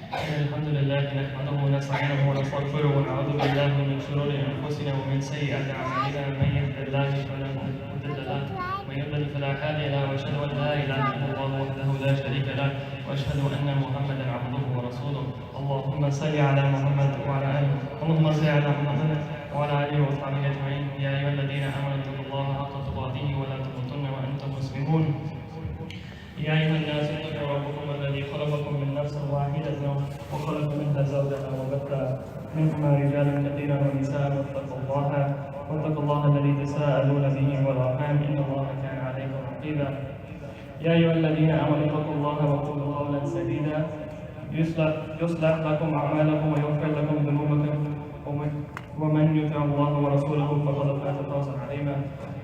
الحمد لله نحمده ونستعينه ونستغفره ونعوذ بالله من شرور انفسنا ومن سيئات اعمالنا من يهد الله فلا مضل له ومن يضلل فلا هادي له واشهد ان لا اله الا الله وحده لا شريك له واشهد ان محمدا عبده ورسوله. اللهم صل على محمد وعلى اله اللهم صل على محمد وعلى اله وصحبه اجمعين. يا ايها الذين امنوا اتقوا الله حق تقاته ولا تموتن وانتم مسلمون. يا أيها الناس اتقوا ربكم الذي خلقكم من نفس واحدة وخلق منها زوجها وبث منهما رجالا كثيرا ونساء واتقوا الله الذي تساءلون به والأرحام إن الله كان عليكم رقيبا. يا أيها الذين آمنوا اتقوا الله وقولوا قولا سديدا يصلح لكم أعمالكم ويغفر لكم ذنوبكم ومن يطع الله ورسوله فقد فاز فوزا عظيما.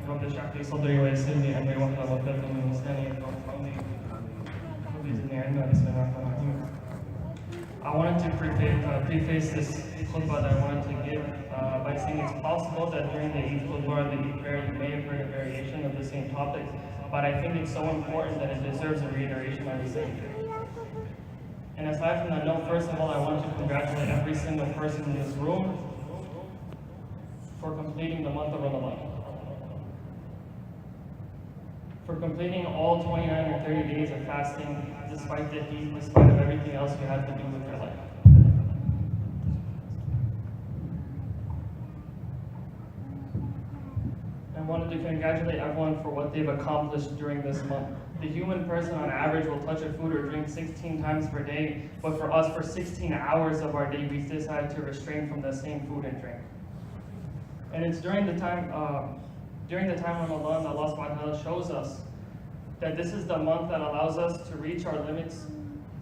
رب اشرح لي صدري ويسر لي أمري واحلل عقدة من لساني يفقهوا قولي. I wanted to preface this khutbah that I wanted to give by saying it's possible that during the Eid khutbah or the Eid prayer you may have heard a variation of the same topic, but I think it's so important that it deserves a reiteration of the same thing. And aside from that note, first of all, I want to congratulate every single person in this room for completing the month of Ramadan. For completing all 29 or 30 days of fasting, despite the heat, despite of everything else you have to do with your life. I wanted to congratulate everyone for what they've accomplished during this month. The human person on average will touch a food or drink 16 times per day, but for us, for 16 hours of our day, we decided to refrain from the same food and drink. And it's during the time Ramadan, Allah subhanahu wa ta'ala shows us that this is the month that allows us to reach our limits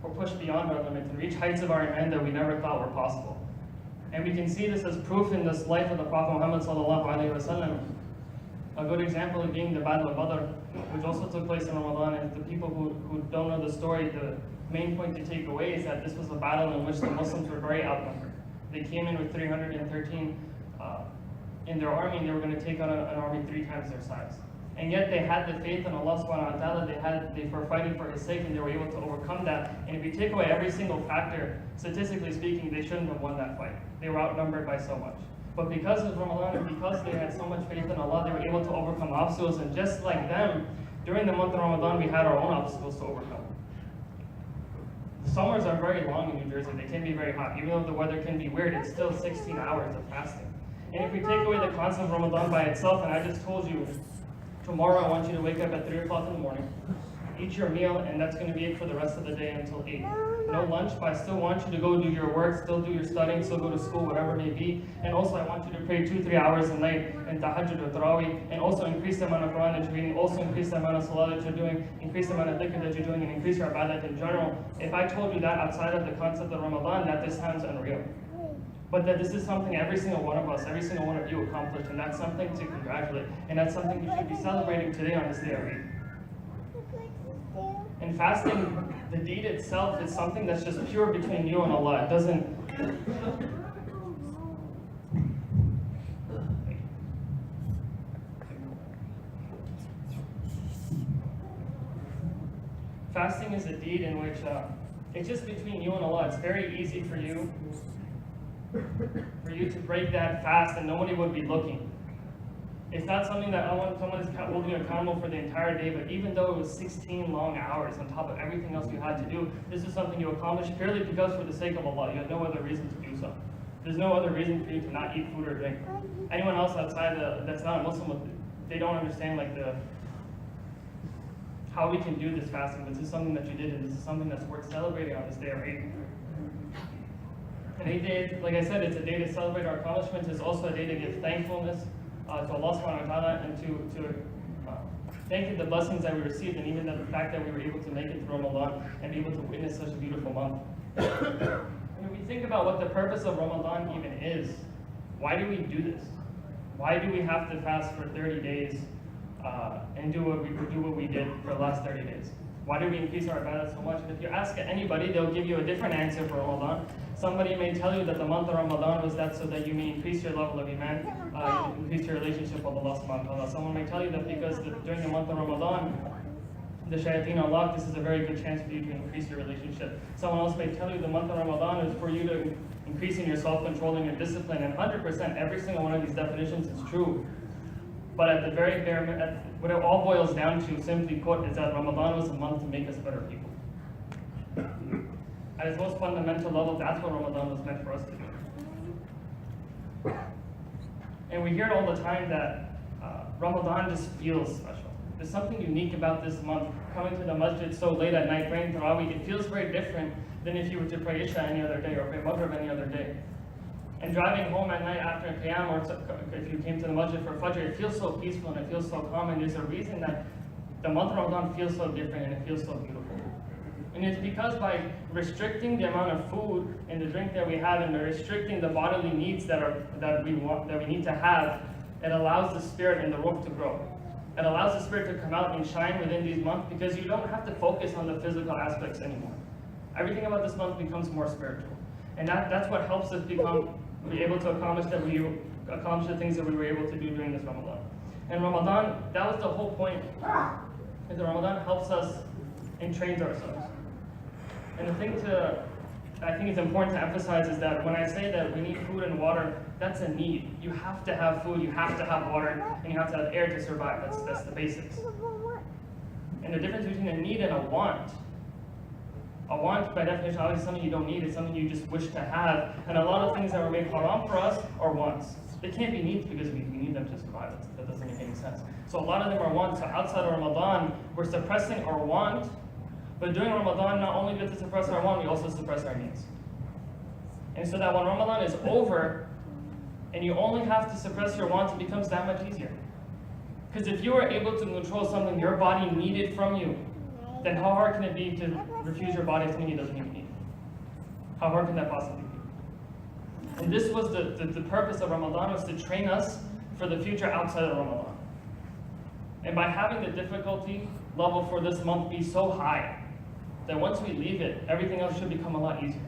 or push beyond our limits and reach heights of our iman that we never thought were possible. And we can see this as proof in this life of the Prophet Muhammad sallallahu alaihi wasallam. A good example of being the Battle of Badr, which also took place in Ramadan. And the people who don't know the story, the main point to take away is that this was a battle in which the Muslims were very outnumbered. They came in with 313 in their army, and they were going to take on an army 3 times their size. And yet they had the faith in Allah subhanahu wa ta'ala, they were fighting for His sake, and they were able to overcome that. And if you take away every single factor, statistically speaking, they shouldn't have won that fight. They were outnumbered by so much. But because of Ramadan, and because they had so much faith in Allah, they were able to overcome obstacles. And just like them, during the month of Ramadan, we had our own obstacles to overcome. The summers are very long in New Jersey. They can be very hot. Even though the weather can be weird, it's still 16 hours of fasting. And if we take away the concept of Ramadan by itself, and I just told you, tomorrow I want you to wake up at 3 o'clock in the morning, eat your meal, and that's going to be it for the rest of the day until 8. No lunch, but I still want you to go do your work, still do your studying, still go to school, whatever it may be. And also I want you to pray 2-3 hours a night and tahajjud or tarawih, and also increase the amount of Quran that you're reading, also increase the amount of salah that you're doing, increase the amount of dhikr that you're doing, and increase your ibadat in general. If I told you that outside of the concept of Ramadan, that this sounds unreal. But that this is something every single one of us, every single one of you accomplished, and that's something to congratulate, and that's something you should be celebrating today on this day of Eid. And fasting, the deed itself is something that's just pure between you and Allah. It doesn't... Fasting is a deed in which it's just between you and Allah. It's very easy for you to break that fast and nobody would be looking. It's not something that someone is holding you accountable for the entire day, but even though it was 16 long hours on top of everything else you had to do, this is something you accomplished purely because for the sake of Allah. You had no other reason to do so. There's no other reason for you to not eat food or drink. Anyone else outside that's not a Muslim, they don't understand how we can do this fasting. This is something that you did, and this is something that's worth celebrating on this day of Eid. And Eid Day, like I said, it's a day to celebrate our accomplishments. It's also a day to give thankfulness to Allah subhanahu wa ta'ala, and to thank you the blessings that we received, and even the fact that we were able to make it through Ramadan and be able to witness such a beautiful month. When we think about what the purpose of Ramadan even is, why do we do this? Why do we have to fast for 30 days and do what we did for the last 30 days? Why do we increase our ibadah so much? And if you ask anybody, they'll give you a different answer for Ramadan. Somebody may tell you that the month of Ramadan was that so that you may increase your level of iman, increase your relationship with Allah subhanahu wa ta'ala. Someone may tell you that because during the month of Ramadan, the shayateen are locked, this is a very good chance for you to increase your relationship. Someone else may tell you the month of Ramadan is for you to increase in your self-control and your discipline, and 100% every single one of these definitions is true. But at the very bare, what it all boils down to, simply put, is that Ramadan was a month to make us better people. At its most fundamental level, that's what Ramadan was meant for us to do. And we hear it all the time that Ramadan just feels special. There's something unique about this month. Coming to the masjid so late at night, praying Tarawih, it feels very different than if you were to pray Isha any other day or pray Maghrib any other day. And driving home at night after Qiyam, or if you came to the masjid for Fajr, it feels so peaceful and it feels so calm, and there's a reason that the month of Ramadan feels so different and it feels so beautiful. And it's because by restricting the amount of food and the drink that we have, and by restricting the bodily needs that we need to have, it allows the spirit and the ruh to grow. It allows the spirit to come out and shine within these months, because you don't have to focus on the physical aspects anymore. Everything about this month becomes more spiritual. And that's what helps us be able to accomplish the things that we were able to do during this Ramadan. And Ramadan, that was the whole point, is that Ramadan helps us and trains ourselves. And the thing I think it's important to emphasize is that when I say that we need food and water, that's a need. You have to have food, you have to have water, and you have to have air to survive. That's the basics. And the difference between a need and a want, by definition, obviously something you don't need, it's something you just wish to have. And a lot of things that were made haram for us are wants. They can't be needs because we need them to survive. That doesn't make any sense. So a lot of them are wants. So outside of Ramadan, we're suppressing our want. But during Ramadan, not only do we suppress our want, we also suppress our needs. And so that when Ramadan is over, and you only have to suppress your wants, it becomes that much easier. Because if you are able to control something your body needed from you, then how hard can it be to refuse your body something it doesn't even need? How hard can that possibly be? And this was the purpose of Ramadan, was to train us for the future outside of Ramadan. And by having the difficulty level for this month be so high, that once we leave it, everything else should become a lot easier.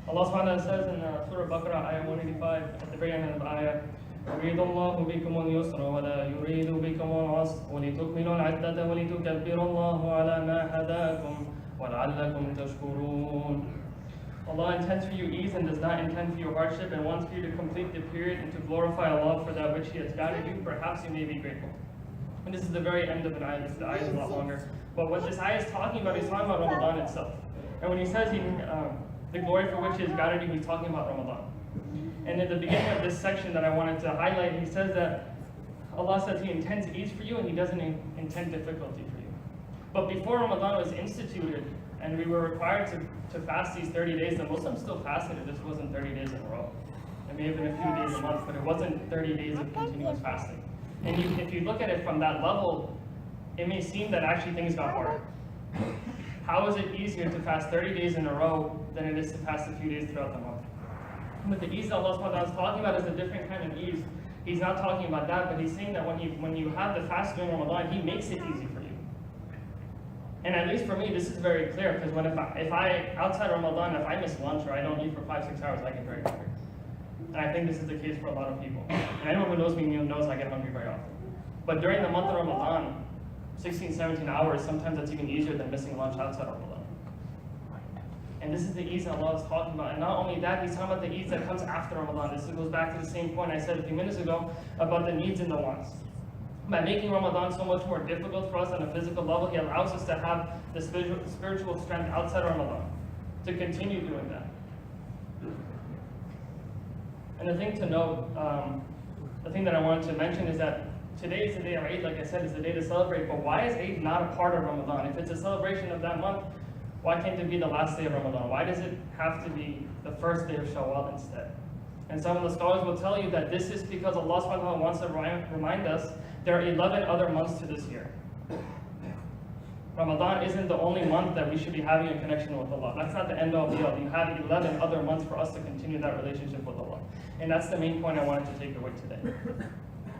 Allah subhanahu wa ta'ala says in Surah Baqarah, ayah 185, at the very end of the ayah, يريد الله بكم اليسر ولا يريد بكم العسر ولتكملوا العدة ولتكبروا الله على ما هداكم ولعلكم تشكرون. Allah intends for you ease and does not intend for you hardship, and wants for you to complete the period and to glorify Allah for that which He has guided you. Perhaps you may be grateful. And this is the very end of an ayah. The ayah is a lot longer. But what this ayah is talking about, he's talking about Ramadan itself. And when he says the glory for which He has guided you, he's talking about Ramadan. And at the beginning of this section that I wanted to highlight, he says that Allah says He intends ease for you and He doesn't intend difficulty for you. But before Ramadan was instituted and we were required to fast these 30 days, the Muslims still fasted. It just wasn't 30 days in a row. It may have been a few days a month, but it wasn't 30 days of continuous fasting. And if you look at it from that level, it may seem that actually things got harder. How is it easier to fast 30 days in a row than it is to fast a few days throughout the month? But the ease that Allah subhanahu wa ta'ala is talking about is a different kind of ease. He's not talking about that, but He's saying that when you have the fast during Ramadan, He makes it easy for you. And at least for me, this is very clear, because if I outside Ramadan, if I miss lunch or I don't eat for 5-6 hours, I get very hungry. And I think this is the case for a lot of people. And anyone who knows me knows I get hungry very often. But during the month of Ramadan, 16, 17 hours, sometimes that's even easier than missing lunch outside of Ramadan. And this is the ease that Allah is talking about. And not only that, He's talking about the ease that comes after Ramadan. This goes back to the same point I said a few minutes ago about the needs and the wants. By making Ramadan so much more difficult for us on a physical level, He allows us to have the spiritual strength outside Ramadan to continue doing that. And the thing to note, the thing that I wanted to mention is that today is the day of Eid, like I said, is the day to celebrate. But why is Eid not a part of Ramadan? If it's a celebration of that month, why can't it be the last day of Ramadan? Why does it have to be the first day of Shawwal instead? And some of the scholars will tell you that this is because Allah subhanahu wa ta'ala wants to remind us there are 11 other months to this year. Ramadan isn't the only month that we should be having a connection with Allah. That's not the end all be all. You have 11 other months for us to continue that relationship with Allah. And that's the main point I wanted to take away today.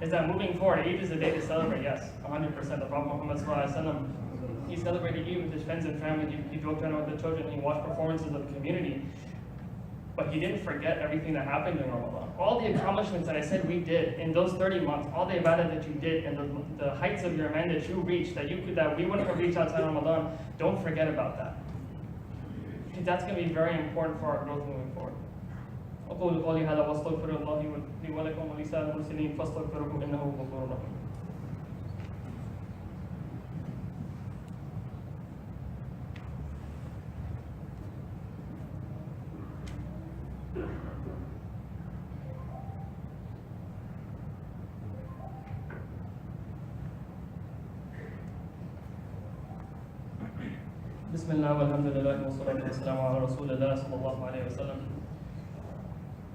Is that moving forward, Eid is a day to celebrate, yes, 100%. The Prophet Muhammad sallallahu alaihi wasallam, he celebrated Eid with his friends and family. He joked around with the children. He watched performances of the community. but he didn't forget everything that happened in Ramadan. All the accomplishments that I said we did in those 30 months, all the ibadah that you did, and the heights of your iman that you reached, that we wouldn't have reached outside Ramadan, don't forget about that. Because that's going to be very important for our growth moving forward. أقول قولي هذا وأستغفر الله لي ولكم ولسائر المسلمين فاستغفروه إنه هو الغفور الرحيم. بسم الله والحمد لله والصلاة والسلام على رسول الله صلى الله عليه وسلم.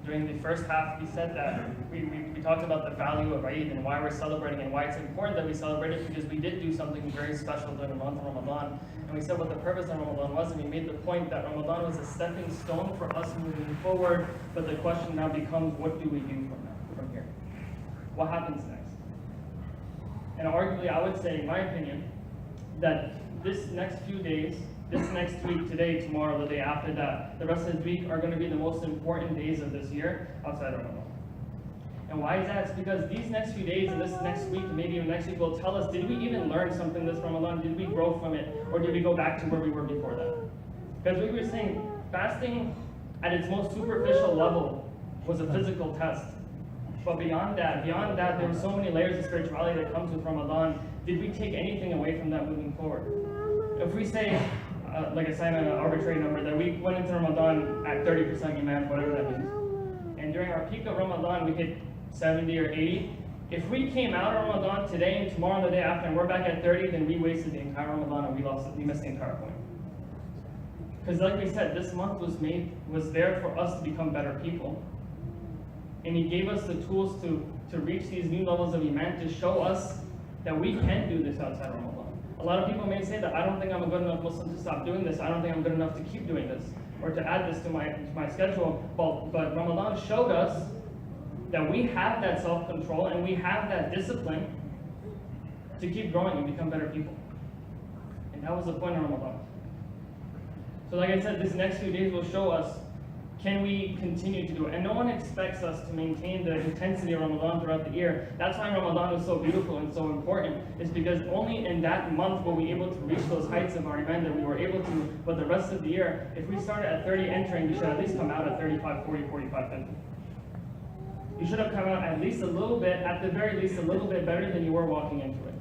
During the first half, we said that we talked about the value of Eid and why we're celebrating and why it's important that we celebrate it, because we did do something very special during the month of Ramadan. And we said what the purpose of Ramadan was, and we made the point that Ramadan was a stepping stone for us moving forward, but the question now becomes, what do we do from here? What happens next? And arguably, I would say, in my opinion, that this next few days, this next week, today, tomorrow, the day after that, the rest of the week are going to be the most important days of this year outside of Ramadan. And why is that? It's because these next few days and this next week, maybe even next week, will tell us, did we even learn something this Ramadan? Did we grow from it? Or did we go back to where we were before that? Because we were saying, fasting at its most superficial level was a physical test. But beyond that, there were so many layers of spirituality that comes with Ramadan. Did we take anything away from that moving forward? If we say, like I said, an arbitrary number, that we went into Ramadan at 30% iman, whatever that means, and during our peak of Ramadan we hit 70 or 80, if we came out of Ramadan today and tomorrow and the day after and we're back at 30, then we wasted the entire Ramadan and we missed the entire point. Because like we said, this month was there for us to become better people. And he gave us the tools to reach these new levels of iman, to show us that we can do this outside Ramadan. A lot of people may say that I don't think I'm a good enough Muslim to stop doing this. I don't think I'm good enough to keep doing this or to add this to my schedule. But Ramadan showed us that we have that self-control and we have that discipline to keep growing and become better people. And that was the point of Ramadan. So like I said, this next few days will show us, can we continue to do it? And no one expects us to maintain the intensity of Ramadan throughout the year. That's why Ramadan is so beautiful and so important, is because only in that month will we be able to reach those heights of our iman that we were able to. But the rest of the year, if we started at 30 entering, we should at least come out at 35, 40, 45, 50. You should have come out at least a little bit, at the very least a little bit better than you were walking into it.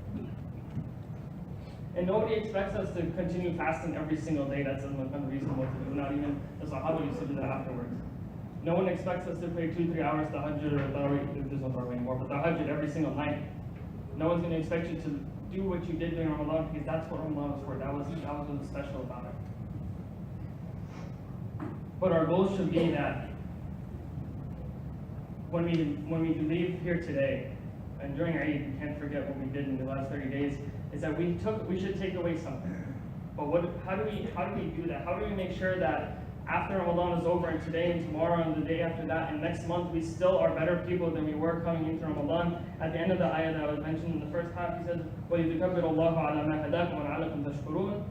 And nobody expects us to continue fasting every single day. That's unreasonable to do. Not even the Sahaba used to do that afterwards. No one expects us to pray 2-3 hours tahajjud or tarawih, there's no tarawih anymore, but tahajjud every single night. No one's going to expect you to do what you did during Ramadan, because that's what Ramadan was for. That was what was special about it. But our goal should be that when we leave here today, and during Eid, we can't forget what we did in the last 30 days, is that we should take away something. But how do we do that? How do we make sure that after Ramadan is over and today and tomorrow and the day after that and next month, we still are better people than we were coming into Ramadan? At the end of the ayah that was mentioned in the first half, he says, وَلِتُكَبِّرُ اللَّهَ عَلَى مَا هَدَاكُمْ وَلَعَلَّكُمْ تَشْكُرُونَ,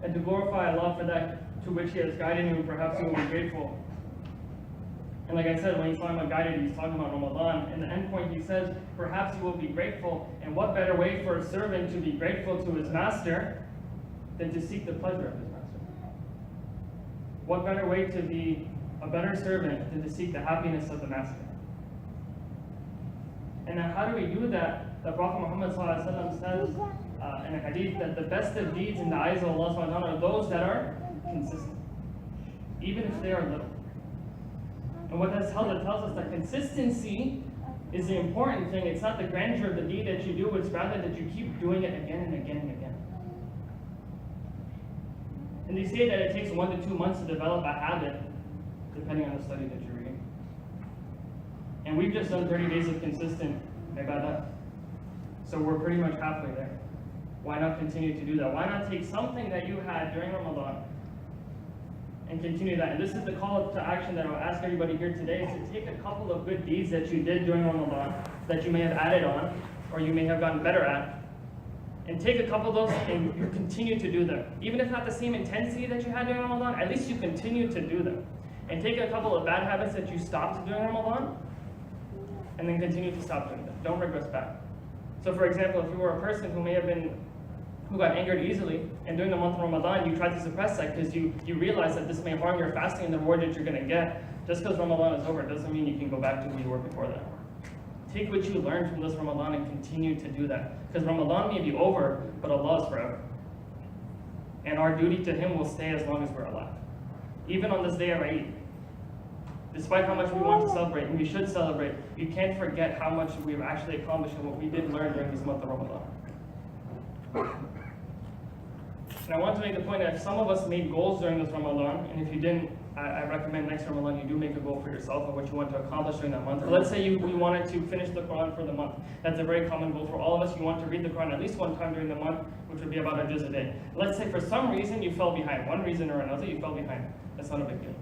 and to glorify Allah for that to which He has guided you, and perhaps you will be grateful. And like I said, when he's talking about guided, he's talking about Ramadan. In the end point, he says, perhaps you will be grateful. And what better way for a servant to be grateful to his master than to seek the pleasure of his master? What better way to be a better servant than to seek the happiness of the master? And now how do we do that? The Prophet Muhammad ﷺ says in a hadith that the best of deeds in the eyes of Allah subhanahu wa ta'ala are those that are consistent, even if they are little. And what that tells us that consistency is the important thing. It's not the grandeur of the deed that you do, it's rather that you keep doing it again and again and again. And they say that it takes 1 to 2 months to develop a habit, depending on the study that you're reading. And we've just done 30 days of consistent ibadah. So we're pretty much halfway there. Why not continue to do that? Why not take something that you had during Ramadan and continue that? And this is the call to action that I'll ask everybody here today, is to take a couple of good deeds that you did during Ramadan, that you may have added on, or you may have gotten better at, and take a couple of those and you continue to do them. Even if not the same intensity that you had during Ramadan, at least you continue to do them. And take a couple of bad habits that you stopped during Ramadan, and then continue to stop doing them. Don't regress back. So for example, if you were a person who got angered easily, and during the month of Ramadan, you tried to suppress that because you realize that this may harm your fasting and the reward that you're going to get, just because Ramadan is over doesn't mean you can go back to who you were before that. Take what you learned from this Ramadan and continue to do that. Because Ramadan may be over, but Allah is forever. And our duty to Him will stay as long as we're alive. Even on this day of Eid, despite how much we want to celebrate, and we should celebrate, you can't forget how much we've actually accomplished and what we did learn during this month of Ramadan. And I want to make the point that if some of us made goals during this Ramadan, and if you didn't, I recommend next Ramadan you do make a goal for yourself of what you want to accomplish during that month. But let's say we wanted to finish the Quran for the month. That's a very common goal for all of us. You want to read the Quran at least one time during the month, which would be about a juz a day. Let's say for some reason you fell behind, one reason or another you fell behind. That's not a big deal.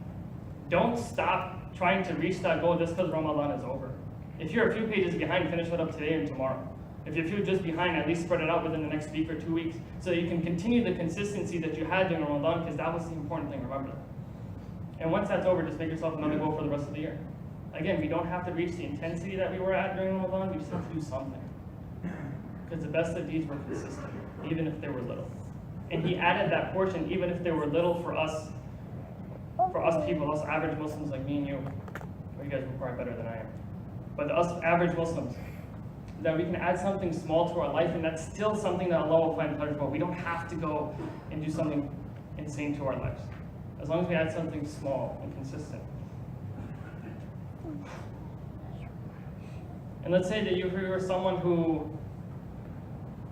Don't stop trying to reach that goal just because Ramadan is over. If you're a few pages behind, finish it up today and tomorrow. If you're a few just behind, at least spread it out within the next week or 2 weeks so that you can continue the consistency that you had during Ramadan, because that was the important thing, remember that. And once that's over, just make yourself another goal for the rest of the year. Again, we don't have to reach the intensity that we were at during Ramadan, we just have to do something. Because the best of deeds were consistent, even if they were little. And He added that portion, even if they were little for us people, us average Muslims like me and you. Well, you guys were probably better than I am. But us average Muslims, that we can add something small to our life, and that's still something that Allah will find pleasurable. We don't have to go and do something insane to our lives. As long as we add something small and consistent. And let's say that you were someone who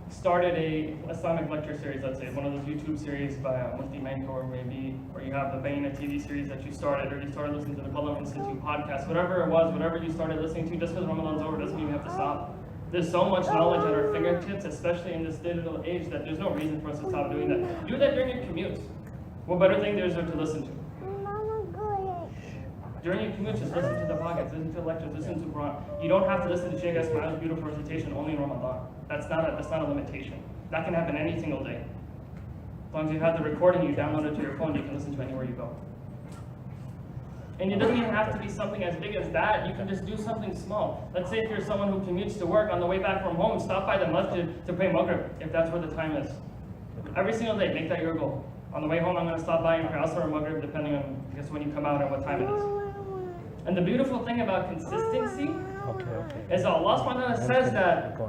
started a Islamic lecture series, let's say, one of those YouTube series by Mufti Mentor, maybe, or you have the Bayyinah TV series that you started, or you started listening to the Khutbah Institute podcast, whatever it was, whatever you started listening to, just because Ramadan's over doesn't mean you have to stop. There's so much knowledge at our fingertips, especially in this digital age, that there's no reason for us to stop doing that. Do that during your commutes. What better thing there is there to listen to? During your commute, just listen to the podcasts, listen to lectures, listen to Quran. You don't have to listen to Shaykh Ismail's beautiful recitation only in Ramadan. That's not a limitation. That can happen any single day. As long as you have the recording, you download it to your phone, you can listen to it anywhere you go. And it doesn't even have to be something as big as that. You can just do something small. Let's say if you're someone who commutes to work, on the way back from home, stop by the masjid to pray Maghrib, if that's where the time is. Every single day, make that your goal. On the way home, I'm going to stop by and pray Asr or Maghrib, depending on, I guess, when you come out and what time it is. And the beautiful thing about consistency is that Allah subhanahu wa ta'ala says that,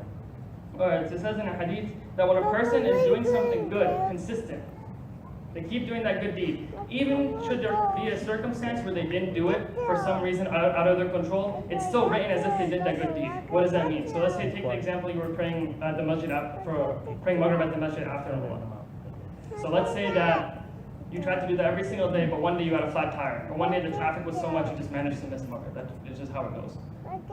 it says in a hadith, that when a person is doing something good, consistent, they keep doing that good deed, even should there be a circumstance where they didn't do it for some reason out of their control, it's still written as if they did that good deed. What does that mean? So let's say, take the example, you were praying at the masjid praying Maghrib at the masjid after Ramadan. So let's say that you tried to do that every single day, but one day you had a flat tire, or one day the traffic was so much you just managed to miss Maghrib. That is just how it goes.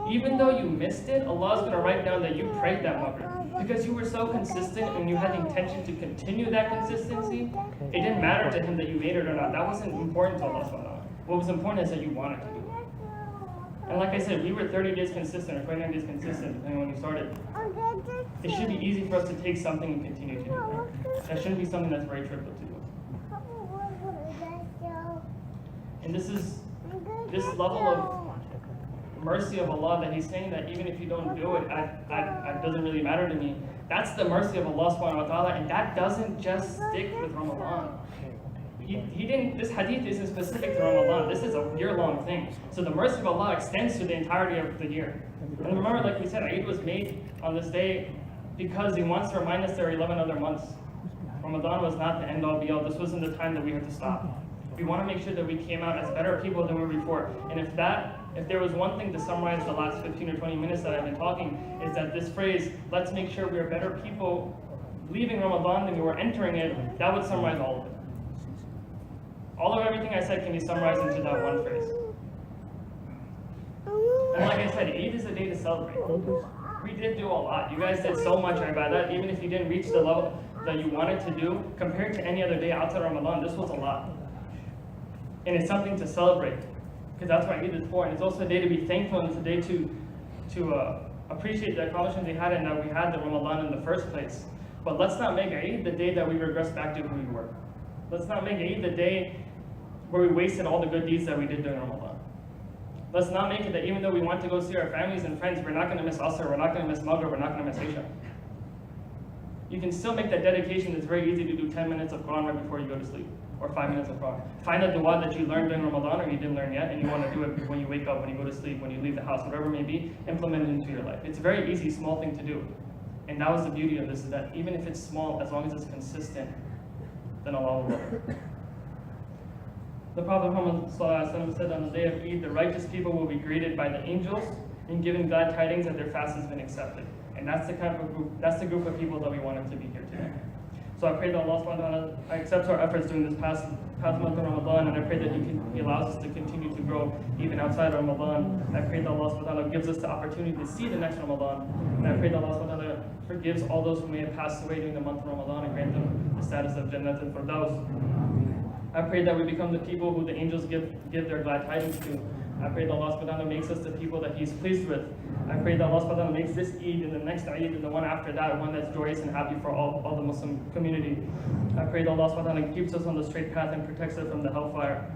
Even though you missed it, Allah is going to write down that you prayed that Maghrib. Because you were so consistent and you had the intention to continue that consistency, it didn't matter to Him that you made it or not. That wasn't important to Allah subhanahu wa ta'ala. What was important is that you wanted to do it. And like I said, we were 30 days consistent, or 29 days consistent, depending on when you started. It should be easy for us to take something and continue to do it. That shouldn't be something that's very trivial to do. And this level of mercy of Allah that He's saying that even if you don't do it, it doesn't really matter to me. That's the mercy of Allah subhanahu wa ta'ala, and that doesn't just stick with Ramadan. He didn't, this hadith isn't specific to Ramadan. This is a year-long thing. So the mercy of Allah extends to the entirety of the year. And remember, like we said, Eid was made on this day because He wants to remind us there are 11 other months. Ramadan was not the end-all be-all. This wasn't the time that we had to stop. We want to make sure that we came out as better people than we were before. And if there was one thing to summarize the last 15 or 20 minutes that I've been talking, is that this phrase, let's make sure we are better people leaving Ramadan than we were entering it, that would summarize all of it. All of everything I said can be summarized into that one phrase. And like I said, Eid is a day to celebrate. We did do a lot. You guys did so much ibadah, even if you didn't reach the level that you wanted to do, compared to any other day outside Ramadan, this was a lot. And it's something to celebrate, because that's what Eid is for. And it's also a day to be thankful, and it's a day to appreciate the accomplishments we had and that we had the Ramadan in the first place. But let's not make Eid the day that we regress back to who we were. Let's not make Eid the day where we wasted all the good deeds that we did during Ramadan. Let's not make it that even though we want to go see our families and friends, we're not going to miss Asr, we're not going to miss Maghrib, we're not going to miss Isha. You can still make that dedication. It's very easy to do 10 minutes of Quran right before you go to sleep, or 5 minutes of Quran. Find a dua that you learned during Ramadan or you didn't learn yet, and you want to do it when you wake up, when you go to sleep, when you leave the house, whatever it may be, implement it into your life. It's a very easy, small thing to do. And that was the beauty of this, is that even if it's small, as long as it's consistent, then Allah will love it. The Prophet Muhammad said on the day of Eid, the righteous people will be greeted by the angels and given glad tidings that their fast has been accepted. And that's the kind of group, that's the group of people that we wanted to be here today. So I pray that Allah subhanahu wa ta'ala accepts our efforts during this past month of Ramadan, and I pray that He allows us to continue to grow even outside of Ramadan. I pray that Allah subhanahu wa ta'ala gives us the opportunity to see the next Ramadan. And I pray that Allah subhanahu wa ta'ala forgives all those who may have passed away during the month of Ramadan and grant them the status of Jannat al-Firdaus. I pray that we become the people who the angels give their glad tidings to. I pray that Allah subhanahu wa ta'ala makes us the people that He's pleased with. I pray that Allah subhanahu wa ta'ala makes this Eid and the next Eid and the one after that one that's joyous and happy for all the Muslim community. I pray that Allah subhanahu wa ta'ala keeps us on the straight path and protects us from the hellfire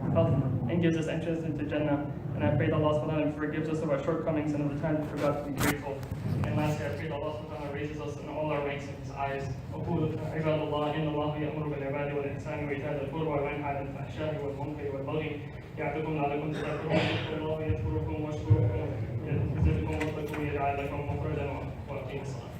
and gives us entrance into Jannah. And I pray that Allah subhanahu wa ta'ala forgives us of our shortcomings and of the times we forgot to be grateful. And lastly, I pray that Allah subhanahu wa ta'ala raises us in all our ranks in His eyes. وقولوا عباد الله إن الله يأمر بالعباد والإحسان وإيتاء ذي القربى وينهى عن الفحشاء والمنكر والبغي يعظكم لعلكم تذكرون اذكروا الله يذكركم واشكروه يزدكم واتقوا يجعل لكم مخرجا وأقيموا الصلاة.